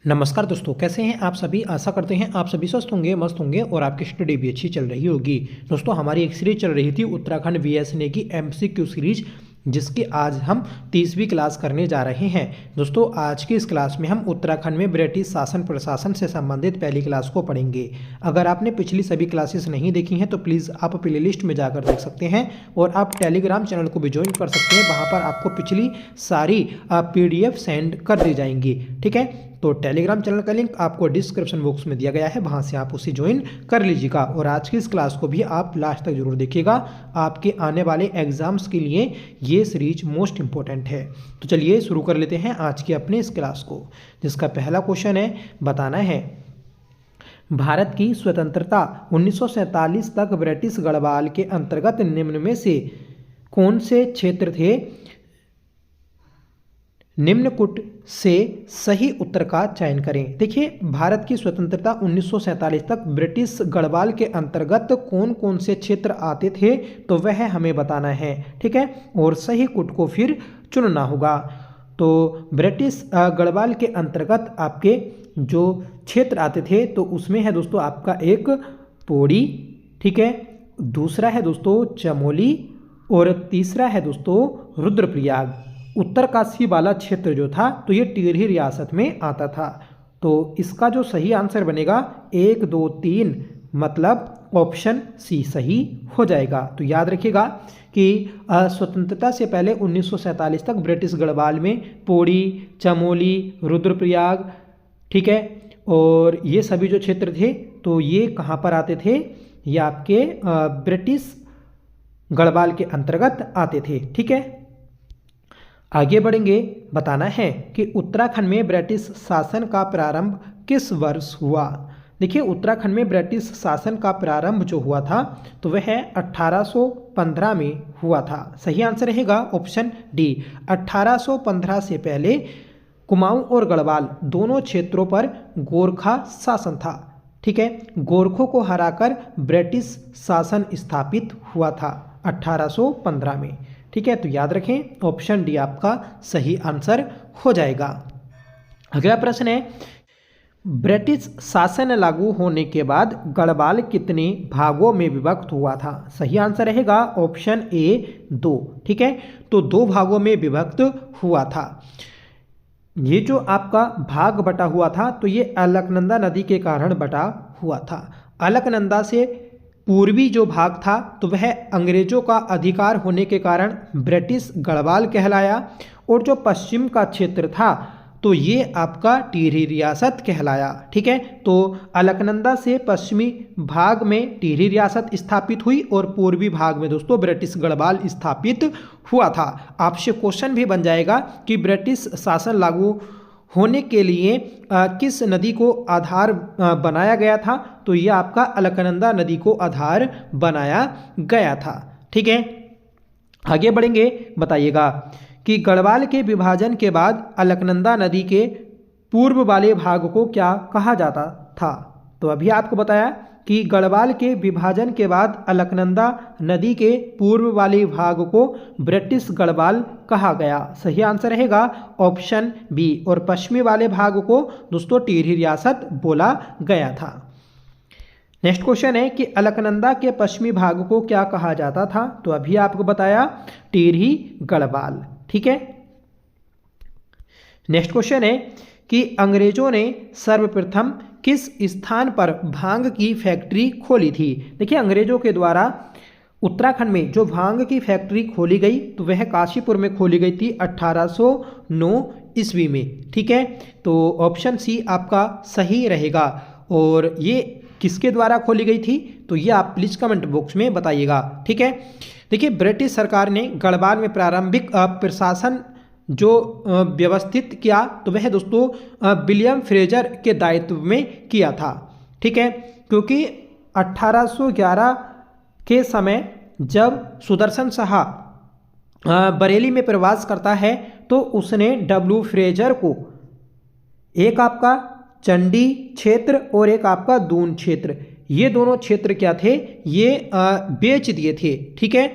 नमस्कार दोस्तों, कैसे हैं आप सभी। आशा करते हैं आप सभी स्वस्थ होंगे, मस्त होंगे और आपकी स्टडी भी अच्छी चल रही होगी। दोस्तों, हमारी एक सीरीज चल रही थी उत्तराखंड वीएसएनए की एमसीक्यू सीरीज, जिसकी आज हम 30वीं क्लास करने जा रहे हैं। दोस्तों, आज की इस क्लास में हम उत्तराखंड में ब्रिटिश शासन प्रशासन से संबंधित पहली क्लास को पढ़ेंगे। अगर आपने पिछली सभी क्लासेस नहीं देखी हैं तो प्लीज़ आप प्लेलिस्ट में जाकर देख सकते हैं और आप टेलीग्राम चैनल को भी ज्वाइन कर सकते हैं। वहाँ पर आपको पिछली सारी PDF सेंड कर दी जाएंगी। ठीक है, तो टेलीग्राम चैनल का लिंक आपको डिस्क्रिप्शन बॉक्स में दिया गया है, वहाँ से आप उसे ज्वाइन कर लीजिएगा। और आज की इस क्लास को भी आप लास्ट तक जरूर देखिएगा, आपके आने वाले एग्जाम्स के लिए ये सीरीज मोस्ट इंपॉर्टेंट है। तो चलिए शुरू कर लेते हैं आज की अपने इस क्लास को, जिसका पहला क्वेश्चन है, बताना है भारत की स्वतंत्रता 1947 तक ब्रिटिश गढ़वाल के अंतर्गत निम्न में से कौन से क्षेत्र थे। निम्नकुट से सही उत्तर का चयन करें। देखिए, भारत की स्वतंत्रता 1947 तक ब्रिटिश गढ़वाल के अंतर्गत कौन कौन से क्षेत्र आते थे, तो वह हमें बताना है। ठीक है, और सही कुट को फिर चुनना होगा। तो ब्रिटिश गढ़वाल के अंतर्गत आपके जो क्षेत्र आते थे तो उसमें है दोस्तों आपका एक पौड़ी, ठीक है, दूसरा है दोस्तों चमोली और तीसरा है दोस्तों रुद्रप्रयाग। उत्तरकाशी वाला क्षेत्र जो था तो ये टिहरी रियासत में आता था। तो इसका जो सही आंसर बनेगा 1, 2, 3, मतलब ऑप्शन सी सही हो जाएगा। तो याद रखिएगा कि स्वतंत्रता से पहले 1947 तक ब्रिटिश गढ़वाल में पौड़ी, चमोली, रुद्रप्रयाग, ठीक है, और ये सभी जो क्षेत्र थे तो ये कहाँ पर आते थे, ये आपके ब्रिटिश गढ़वाल के अंतर्गत आते थे। ठीक है, आगे बढ़ेंगे। बताना है कि उत्तराखंड में ब्रिटिश शासन का प्रारंभ किस वर्ष हुआ। देखिए, उत्तराखंड में ब्रिटिश शासन का प्रारंभ जो हुआ था तो वह 1815 में हुआ था। सही आंसर रहेगा ऑप्शन डी। 1815 से पहले कुमाऊं और गढ़वाल दोनों क्षेत्रों पर गोरखा शासन था। ठीक है, गोरखों को हराकर ब्रिटिश शासन स्थापित हुआ था 1815 में। ठीक है, तो याद रखें ऑप्शन डी आपका सही आंसर हो जाएगा। अगला प्रश्न है, ब्रिटिश शासन लागू होने के बाद गढ़वाल कितने भागों में विभक्त हुआ था। सही आंसर रहेगा ऑप्शन ए 2। ठीक है, तो 2 भागों में विभक्त हुआ था। ये जो आपका भाग बटा हुआ था तो ये अलकनंदा नदी के कारण बटा हुआ था। अलकनंदा से पूर्वी जो भाग था तो वह अंग्रेजों का अधिकार होने के कारण ब्रिटिश गढ़वाल कहलाया, और जो पश्चिम का क्षेत्र था तो ये आपका टिहरी रियासत कहलाया। ठीक है, तो अलकनंदा से पश्चिमी भाग में टिहरी रियासत स्थापित हुई और पूर्वी भाग में दोस्तों ब्रिटिश गढ़वाल स्थापित हुआ था। आपसे क्वेश्चन भी बन जाएगा कि ब्रिटिश शासन लागू होने के लिए किस नदी को आधार बनाया गया था, तो यह आपका अलकनंदा नदी को आधार बनाया गया था। ठीक है, आगे बढ़ेंगे। बताइएगा कि गढ़वाल के विभाजन के बाद अलकनंदा नदी के पूर्व वाले भाग को क्या कहा जाता था। तो अभी आपको बताया कि गढ़वाल के विभाजन के बाद अलकनंदा नदी के पूर्व वाले भाग को ब्रिटिश गढ़वाल कहा गया। सही आंसर रहेगा ऑप्शन बी। और पश्चिमी वाले भाग को दोस्तों टिहरी रियासत बोला गया था। नेक्स्ट क्वेश्चन है कि अलकनंदा के पश्चिमी भाग को क्या कहा जाता था। तो अभी आपको बताया टिहरी गढ़वाल। ठीक है, नेक्स्ट क्वेश्चन है कि अंग्रेजों ने सर्वप्रथम किस स्थान पर भांग की फैक्ट्री खोली थी। देखिए, अंग्रेजों के द्वारा उत्तराखंड में जो भांग की फैक्ट्री खोली गई तो वह काशीपुर में खोली गई थी 1809 ईस्वी में। ठीक है, तो ऑप्शन सी आपका सही रहेगा। और ये किसके द्वारा खोली गई थी तो ये आप प्लीज कमेंट बॉक्स में बताइएगा। ठीक है, देखिए, ब्रिटिश सरकार ने गढ़वाल में प्रारंभिक प्रशासन जो व्यवस्थित किया तो वह दोस्तों विलियम फ्रेजर के दायित्व में किया था। ठीक है, क्योंकि 1811 के समय जब सुदर्शन शाह बरेली में प्रवास करता है तो उसने W फ्रेजर को एक आपका चंडी क्षेत्र और एक आपका दून क्षेत्र, ये दोनों क्षेत्र क्या थे, ये बेच दिए थे। ठीक है,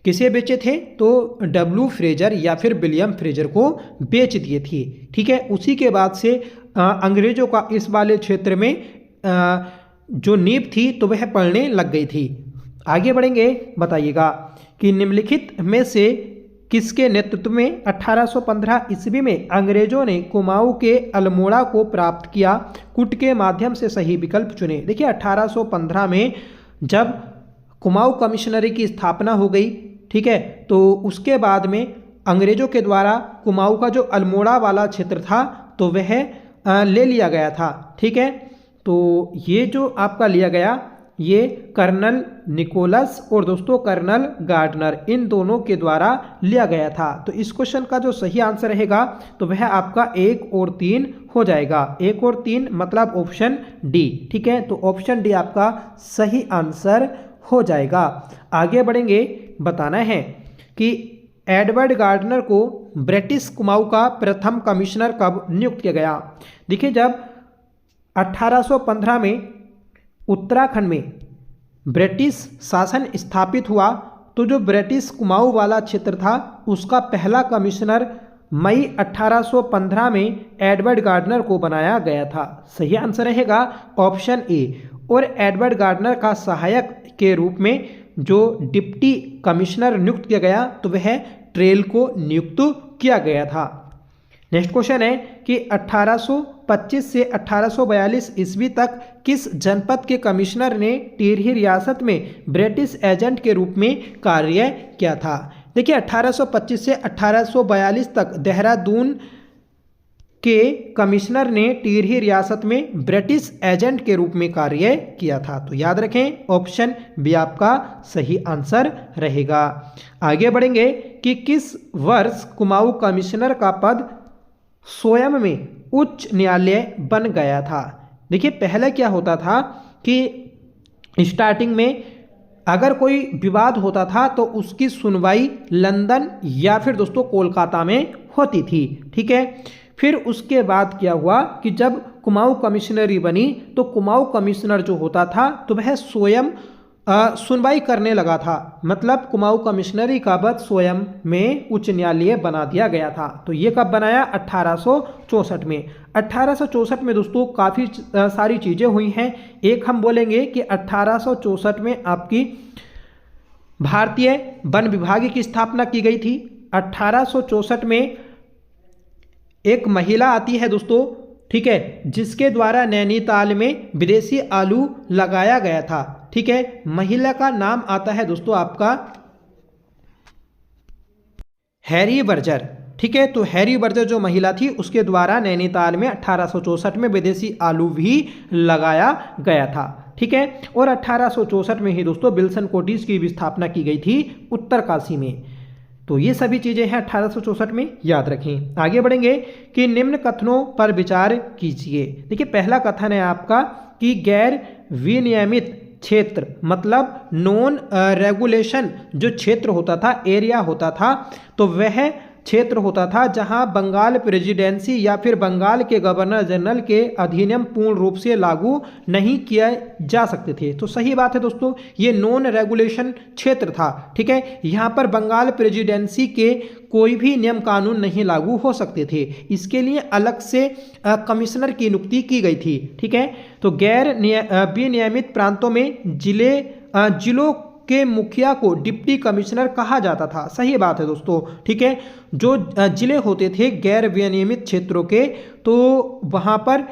किसे बेचे थे? तो डब्ल्यू फ्रेजर या फिर विलियम फ्रेजर को बेच दिए थे। ठीक है, उसी के बाद से अंग्रेजों का इस वाले क्षेत्र में जो नींव थी तो वह पड़ने लग गई थी। आगे बढ़ेंगे, बताइएगा कि निम्नलिखित में से किसके नेतृत्व में 1815 ईस्वी में अंग्रेजों ने कुमाऊं के अल्मोड़ा को प्राप्त किया? कूट के माध्यम से सही विकल्प चुने। देखिए 1815 में जब कुमाऊं कमिश्नरी की स्थापना हो गई, ठीक है, तो उसके बाद में अंग्रेजों के द्वारा कुमाऊं का जो अल्मोड़ा वाला क्षेत्र था तो वह ले लिया गया था। ठीक है, तो ये जो आपका लिया गया, ये कर्नल निकोलस और दोस्तों कर्नल गार्डनर, इन दोनों के द्वारा लिया गया था। तो इस क्वेश्चन का जो सही आंसर रहेगा तो वह आपका 1 और 3 हो जाएगा। 1 और 3 मतलब ऑप्शन डी। ठीक है, तो ऑप्शन डी आपका सही आंसर हो जाएगा। आगे बढ़ेंगे, बताना है कि एडवर्ड गार्डनर को ब्रिटिश कुमाऊं का प्रथम कमिश्नर कब नियुक्त किया गया? देखिए जब 1815 में उत्तराखंड में ब्रिटिश शासन स्थापित हुआ तो जो ब्रिटिश कुमाऊं वाला क्षेत्र था उसका पहला कमिश्नर मई 1815 में एडवर्ड गार्डनर को बनाया गया था। सही आंसर रहेगा ऑप्शन ए। और एडवर्ड गार्डनर का सहायक के रूप में जो डिप्टी कमिश्नर नियुक्त किया गया तो वह ट्रेल को नियुक्त किया गया था। नेक्स्ट क्वेश्चन है कि 1825 से 1842 ईस्वी तक किस जनपद के कमिश्नर ने टिहरी रियासत में ब्रिटिश एजेंट के रूप में कार्य किया था? देखिए 1825 से 1842 तक देहरादून के कमिश्नर ने टिहरी रियासत में ब्रिटिश एजेंट के रूप में कार्य किया था। तो याद रखें ऑप्शन बी आपका सही आंसर रहेगा। आगे बढ़ेंगे कि किस वर्ष कुमाऊं कमिश्नर का पद स्वयं में उच्च न्यायालय बन गया था? देखिए पहले क्या होता था कि स्टार्टिंग में अगर कोई विवाद होता था तो उसकी सुनवाई लंदन या फिर दोस्तों कोलकाता में होती थी। ठीक है, फिर उसके बाद क्या हुआ कि जब कुमाऊं कमिश्नरी बनी तो कुमाऊं कमिश्नर जो होता था तो वह स्वयं सुनवाई करने लगा था। मतलब कुमाऊं कमिश्नरी का पद स्वयं में उच्च न्यायालय बना दिया गया था। तो ये कब बनाया? 1864 में। 1864 में दोस्तों काफ़ी सारी चीज़ें हुई हैं। एक हम बोलेंगे कि 1864 में आपकी भारतीय वन विभाग की स्थापना की गई थी। 1864 में एक महिला आती है दोस्तों, ठीक है, जिसके द्वारा नैनीताल में विदेशी आलू लगाया गया था। ठीक है, महिला का नाम आता है दोस्तों आपका हैरी बर्जर। ठीक है, तो हैरी बर्जर जो महिला थी उसके द्वारा नैनीताल में 1864 में विदेशी आलू भी लगाया गया था। ठीक है, और 1864 में ही दोस्तों विल्सन कॉटेज की भी स्थापना की गई थी उत्तरकाशी में। तो ये सभी चीज़ें हैं 1864 में, याद रखें। आगे बढ़ेंगे कि निम्न कथनों पर विचार कीजिए। देखिए पहला कथन है आपका कि गैर विनियमित क्षेत्र मतलब नॉन रेगुलेशन जो क्षेत्र होता था, एरिया होता था, तो वह क्षेत्र होता था जहां बंगाल प्रेसिडेंसी या फिर बंगाल के गवर्नर जनरल के अधिनियम पूर्ण रूप से लागू नहीं किया जा सकते थे। तो सही बात है दोस्तों, ये नॉन रेगुलेशन क्षेत्र था। ठीक है, यहाँ पर बंगाल प्रेसिडेंसी के कोई भी नियम कानून नहीं लागू हो सकते थे। इसके लिए अलग से कमिश्नर की नियुक्ति की गई थी। ठीक है, तो गैर विनियमित प्रांतों में जिलों के मुखिया को डिप्टी कमिश्नर कहा जाता था। सही बात है दोस्तों। ठीक है, जो जिले होते थे गैर विनियमित क्षेत्रों के, तो वहां पर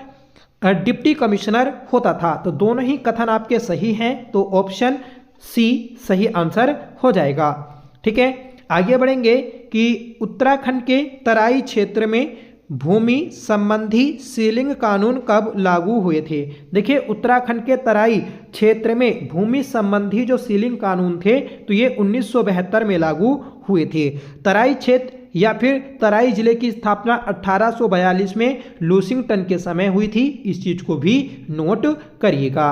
डिप्टी कमिश्नर होता था। तो दोनों ही कथन आपके सही हैं, तो ऑप्शन सी सही आंसर हो जाएगा। ठीक है, आगे बढ़ेंगे कि उत्तराखंड के तराई क्षेत्र में भूमि संबंधी सीलिंग कानून कब लागू हुए थे? देखिए उत्तराखंड के तराई क्षेत्र में भूमि संबंधी जो सीलिंग कानून थे तो ये 1972 में लागू हुए थे। तराई क्षेत्र या फिर तराई जिले की स्थापना 1842 में लूसिंगटन के समय हुई थी। इस चीज को भी नोट करिएगा।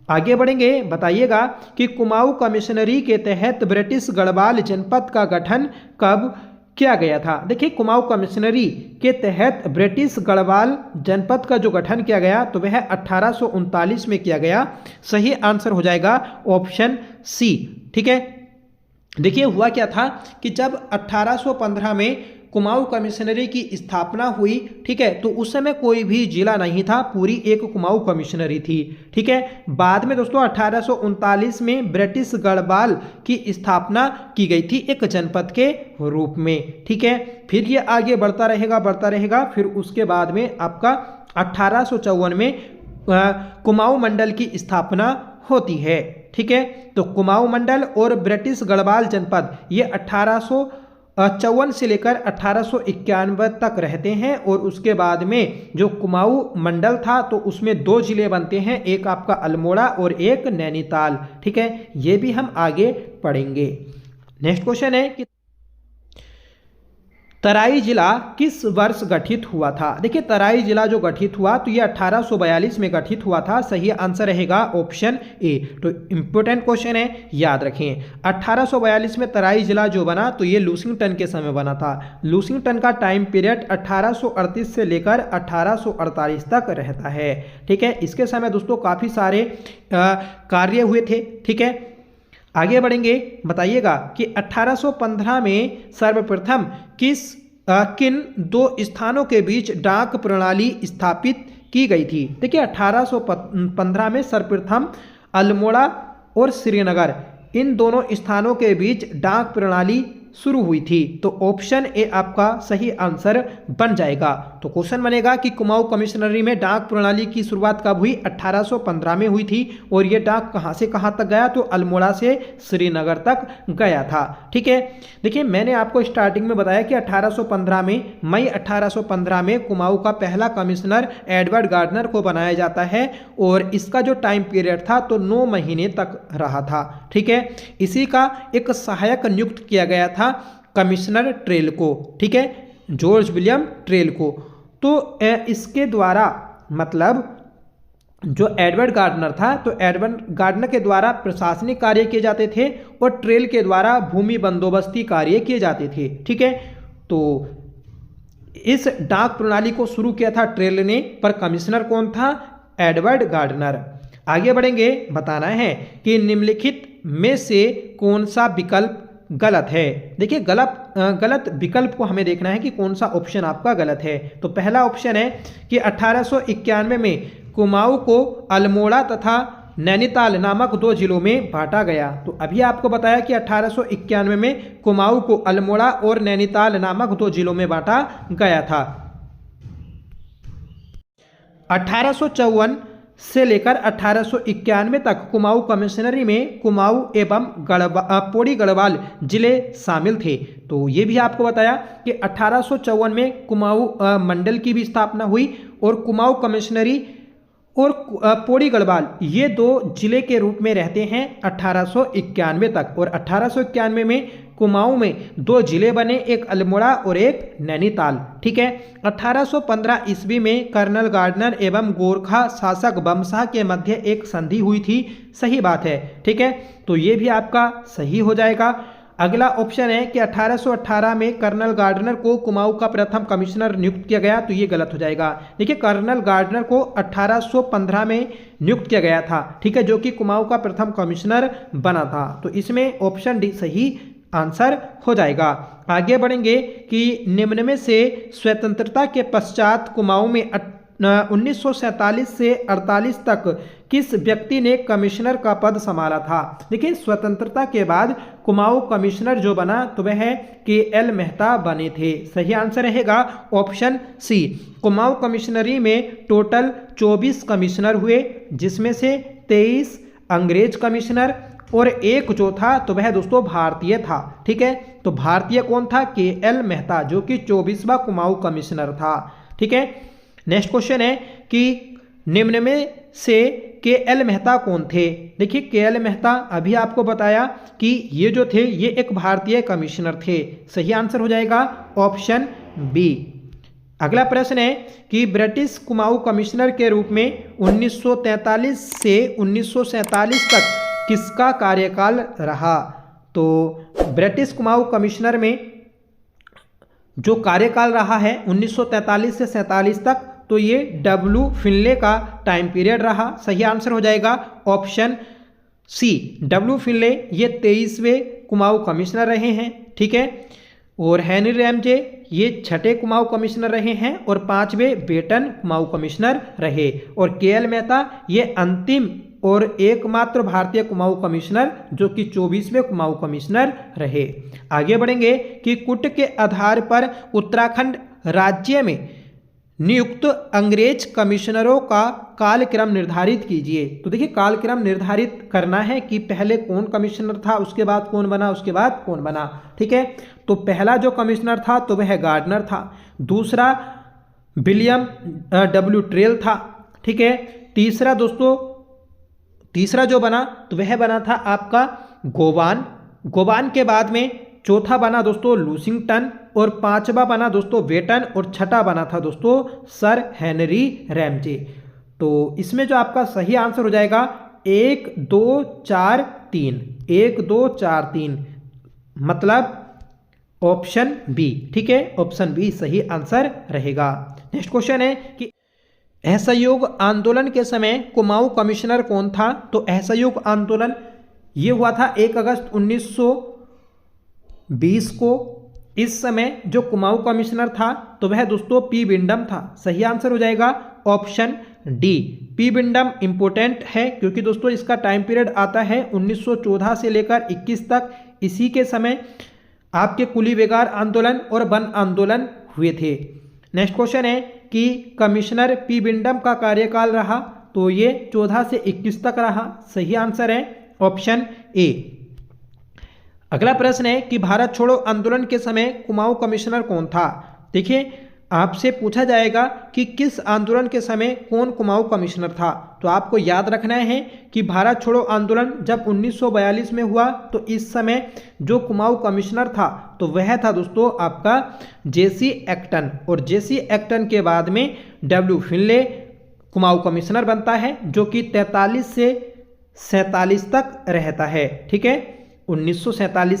आगे बढ़ेंगे, बताइएगा कि कुमाऊं कमिश्नरी के तहत ब्रिटिश गढ़वाल जनपद का गठन कब किया गया था? देखिए कुमाऊं कमिश्नरी के तहत ब्रिटिश गढ़वाल जनपद का जो गठन किया गया तो वह 1839 में किया गया। सही आंसर हो जाएगा ऑप्शन सी। ठीक है, देखिए हुआ क्या था कि जब 1815 में कुमाऊं कमिश्नरी की स्थापना हुई, ठीक है, तो उस समय कोई भी जिला नहीं था, पूरी एक कुमाऊं कमिश्नरी थी, ठीक है। बाद में दोस्तों 1839 में ब्रिटिश गढ़वाल की स्थापना की गई थी एक जनपद के रूप में, ठीक है। फिर ये आगे बढ़ता रहेगा, फिर उसके बाद में आपका 1854 में कुमाऊं मंडल की स्थापना होती है, ठीक है। तो कुमाऊं मंडल और ब्रिटिश गढ़वाल जनपद ये 1854 से लेकर 1891 तक रहते हैं, और उसके बाद में जो कुमाऊं मंडल था तो उसमें 2 जिले बनते हैं, एक आपका अल्मोड़ा और एक नैनीताल, ठीक है। ये भी हम आगे पढ़ेंगे। नेक्स्ट क्वेश्चन है कि तराई जिला किस वर्ष गठित हुआ था। देखिए तराई जिला जो गठित हुआ तो ये 1842 में गठित हुआ था। सही आंसर रहेगा ऑप्शन ए। तो इंपॉर्टेंट क्वेश्चन है, याद रखें। 1842 में तराई जिला जो बना तो ये लूसिंगटन के समय बना था। लूसिंगटन का टाइम पीरियड 1838 से लेकर 1848 तक रहता है, ठीक है। इसके समय दोस्तों काफ़ी सारे कार्य हुए थे, ठीक है। आगे बढ़ेंगे, बताइएगा कि 1815 में सर्वप्रथम किन 2 स्थानों के बीच डाक प्रणाली स्थापित की गई थी। देखिए 1815 में सर्वप्रथम अल्मोड़ा और श्रीनगर इन दोनों स्थानों के बीच डाक प्रणाली शुरू हुई थी। तो ऑप्शन ए आपका सही आंसर बन जाएगा। तो क्वेश्चन बनेगा कि कुमाऊं कमिश्नरी में डाक प्रणाली की शुरुआत कब हुई? 1815 में हुई थी। और ये डाक कहां से कहां तक गया? तो अल्मोड़ा से श्रीनगर तक गया था, ठीक है। देखिए मैंने आपको स्टार्टिंग में बताया कि 1815 में मई 1815 में कुमाऊं का पहला कमिश्नर एडवर्ड गार्डनर को बनाया जाता है, और इसका जो टाइम पीरियड था तो 9 महीने तक रहा था, ठीक है। इसी का एक सहायक नियुक्त किया गया था कमिश्नर ट्रेल को, ठीक है, जॉर्ज विलियम ट्रेल को। तो इसके द्वारा मतलब जो एडवर्ड गार्डनर था तो एडवर्ड गार्डनर के द्वारा प्रशासनिक कार्य किए जाते थे और ट्रेल के द्वारा भूमि बंदोबस्ती कार्य किए जाते थे, ठीक है। तो इस डाक प्रणाली को शुरू किया था ट्रेल ने, पर कमिश्नर कौन था? Edward Gardner. आगे बढ़ेंगे, बताना है कि निम्नलिखित में से कौन सा विकल्प गलत है। देखिए गलत विकल्प को हमें देखना है कि कौन सा ऑप्शन आपका गलत है। तो पहला ऑप्शन है कि 1891 में कुमाऊं को अल्मोड़ा तथा नैनीताल नामक 2 जिलों में बांटा गया। तो अभी आपको बताया कि 1891 में कुमाऊं को अल्मोड़ा और नैनीताल नामक 2 जिलों में बांटा गया था। 1854 से लेकर 1891 तक कुमाऊं कमिश्नरी में कुमाऊं एवं पौड़ी गढ़वाल जिले शामिल थे। तो ये भी आपको बताया कि 1854 में कुमाऊं मंडल की भी स्थापना हुई, और कुमाऊं कमिश्नरी और पौड़ी गढ़वाल ये 2 जिले के रूप में रहते हैं 1891 तक। और 1891 में कुमाऊं में 2 जिले बने, एक अल्मोड़ा और एक नैनीताल, ठीक है। 1815 ईस्वी में कर्नल गार्डनर एवं गोरखा शासक बमशाह के मध्य एक संधि हुई थी। सही बात है, ठीक है। तो ये भी आपका सही हो जाएगा। अगला ऑप्शन है कि 1818 में कर्नल गार्डनर को कुमाऊं का प्रथम कमिश्नर नियुक्त किया गया। तो ये गलत हो जाएगा। देखिए कर्नल गार्डनर को 1815 में नियुक्त किया गया था, ठीक है, जो कि कुमाऊं का प्रथम कमिश्नर बना था। तो इसमें ऑप्शन डी सही आंसर हो जाएगा। आगे बढ़ेंगे कि निम्न में से स्वतंत्रता के पश्चात कुमाऊं में 1947 से 48 तक किस व्यक्ति ने कमिश्नर का पद संभाला था। देखिए स्वतंत्रता के बाद कुमाऊं कमिश्नर जो बना तो वह के.एल. मेहता बने थे। सही आंसर रहेगा ऑप्शन सी। कुमाऊं कमिश्नरी में टोटल 24 कमिश्नर हुए, जिसमें से 23 अंग्रेज कमिश्नर और एक जो था तो वह दोस्तों भारतीय था, ठीक है। तो भारतीय कौन था? के.एल. मेहता, जो कि 24वां कुमाऊं कमिश्नर था, ठीक है। नेक्स्ट क्वेश्चन है कि निम्न में से के.एल. मेहता कौन थे। देखिए के.एल. मेहता अभी आपको बताया कि ये जो थे ये एक भारतीय कमिश्नर थे। सही आंसर हो जाएगा ऑप्शन बी। अगला प्रश्न है कि ब्रिटिश कुमाऊं कमिश्नर के रूप में 1943 से 1947 तक किसका कार्यकाल रहा। तो ब्रिटिश कुमाऊं कमिश्नर में जो कार्यकाल रहा है 1943 से 47 तक, तो ये डब्ल्यू फिनले का टाइम पीरियड रहा। सही आंसर हो जाएगा ऑप्शन सी। डब्ल्यू फिनले ये 23वें कुमाऊं कमिश्नर रहे हैं, ठीक है। और हेनरी रैमजे ये 6ठे कुमाऊं कमिश्नर रहे हैं और 5वें बेटन कुमाऊं कमिश्नर रहे। और के.एल. मेहता ये अंतिम और एकमात्र भारतीय कुमाऊं कमिश्नर जो कि 24वें कुमाऊं कमिश्नर रहे। आगे बढ़ेंगे कि कुट के आधार पर उत्तराखंड राज्य में नियुक्त अंग्रेज कमिश्नरों का कालक्रम निर्धारित कीजिए। तो देखिए कालक्रम निर्धारित करना है कि पहले कौन कमिश्नर था, उसके बाद कौन बना, उसके बाद कौन बना, ठीक है। तो पहला जो कमिश्नर था तो वह गार्डनर था, दूसरा विलियम डब्ल्यू ट्रेल था, ठीक है। तीसरा जो बना तो वह बना था आपका गोवान के बाद में चौथा बना दोस्तों लूसिंगटन और 5वां बना दोस्तों वेटन और 6ठा बना था दोस्तों सर हेनरी रैमजे। तो इसमें जो आपका सही आंसर हो जाएगा 1 2 4 3, 1 2 4 3 मतलब ऑप्शन बी, ठीक है। ऑप्शन बी सही आंसर रहेगा। नेक्स्ट क्वेश्चन है कि असहयोग आंदोलन के समय कुमाऊं कमिश्नर कौन था। तो असहयोग आंदोलन ये हुआ था 1 अगस्त 1920 को। इस समय जो कुमाऊं कमिश्नर था तो वह दोस्तों पी विंडम था। सही आंसर हो जाएगा ऑप्शन डी, पी विंडम इंपोर्टेंट है क्योंकि दोस्तों इसका टाइम पीरियड आता है 1914 से लेकर 21 तक। इसी के समय आपके कुली बेगार आंदोलन और वन आंदोलन हुए थे। नेक्स्ट क्वेश्चन है कि कमिश्नर पी विंडम का कार्यकाल रहा तो ये 14 से 21 तक रहा। सही आंसर है ऑप्शन ए। अगला प्रश्न है कि भारत छोड़ो आंदोलन के समय कुमाऊं कमिश्नर कौन था। देखिए आपसे पूछा जाएगा कि किस आंदोलन के समय कौन कुमाऊं कमिश्नर था। तो आपको याद रखना है कि भारत छोड़ो आंदोलन जब 1942 में हुआ तो इस समय जो कुमाऊं कमिश्नर था तो वह था दोस्तों आपका जेसी एक्टन। और जेसी एक्टन के बाद में डब्ल्यू फिनले कुमाऊं कमिश्नर बनता है जो कि 43 से 47 तक रहता है, ठीक है। 1943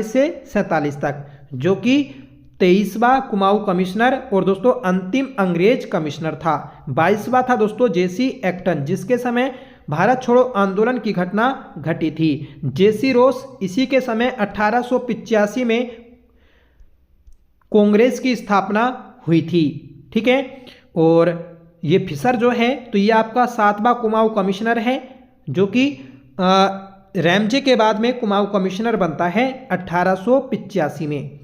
से 47 तक जो कि 23वां कुमाऊं कमिश्नर और दोस्तों अंतिम अंग्रेज कमिश्नर था। 22वां था दोस्तों जेसी एक्टन जिसके समय भारत छोड़ो आंदोलन की घटना घटी थी। जेसी रोस इसी के समय 1885 में कांग्रेस की स्थापना हुई थी, ठीक है। और ये फिशर जो है तो ये आपका 7वां कुमाऊं कमिश्नर है जो कि रैमजे के बाद में कुमाऊं कमिश्नर बनता है 1885 में।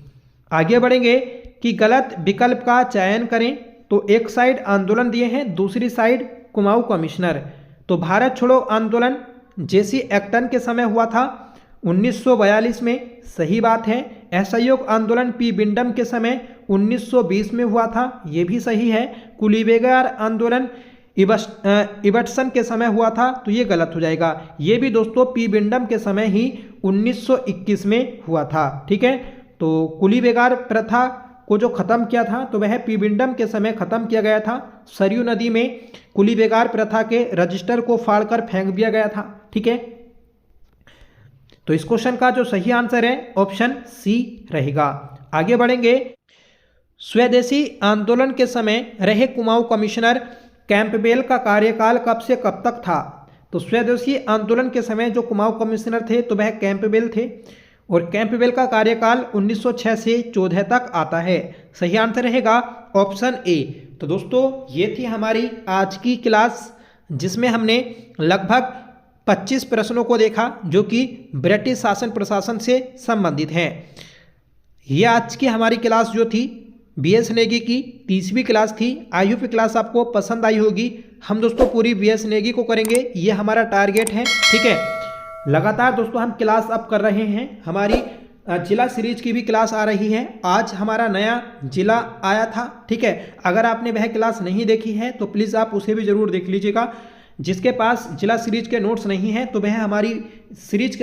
आगे बढ़ेंगे कि गलत विकल्प का चयन करें। तो एक साइड आंदोलन दिए हैं, दूसरी साइड कुमाऊं कमिश्नर। तो भारत छोड़ो आंदोलन जेसी एक्टन के समय हुआ था 1942 में, सही बात है। असहयोग आंदोलन पी विंडम के समय 1920 में हुआ था, ये भी सही है। कुली बेगार आंदोलन इबटसन के समय हुआ था तो ये गलत हो जाएगा। ये भी दोस्तों पी विंडम के समय ही 1921 में हुआ था, ठीक है। तो कुली बेगार प्रथा को जो खत्म किया था तो वह पी विंडम के समय खत्म किया गया था। सरयू नदी में कुली बेगार प्रथा के रजिस्टर को फाड़कर फेंक दिया गया था, ठीक है। तो इस क्वेश्चन का जो सही आंसर है ऑप्शन सी रहेगा। आगे बढ़ेंगे, स्वदेशी आंदोलन के समय रहे कुमाऊं कमिश्नर कैंपबेल का कार्यकाल कब से कब तक था। तो स्वदेशी आंदोलन के समय जो कुमाऊं कमिश्नर थे तो वह कैंपबेल थे और कैंपबेल का कार्यकाल 1906 से 14 तक आता है। सही आंसर रहेगा ऑप्शन ए। तो दोस्तों ये थी हमारी आज की क्लास जिसमें हमने लगभग 25 प्रश्नों को देखा जो कि ब्रिटिश शासन प्रशासन से संबंधित हैं। ये आज की हमारी क्लास जो थी बीएस नेगी की 30वीं क्लास थी। आई होप क्लास आपको पसंद आई होगी। हम दोस्तों पूरी बीएस नेगी को करेंगे, ये हमारा टारगेट है, ठीक है। लगातार दोस्तों हम क्लास अप कर रहे हैं। हमारी जिला सीरीज की भी क्लास आ रही है। आज हमारा नया जिला आया था, ठीक है। अगर आपने वह क्लास नहीं देखी है तो प्लीज़ आप उसे भी ज़रूर देख लीजिएगा। जिसके पास जिला सीरीज के नोट्स नहीं हैं तो वह हमारी सीरीज के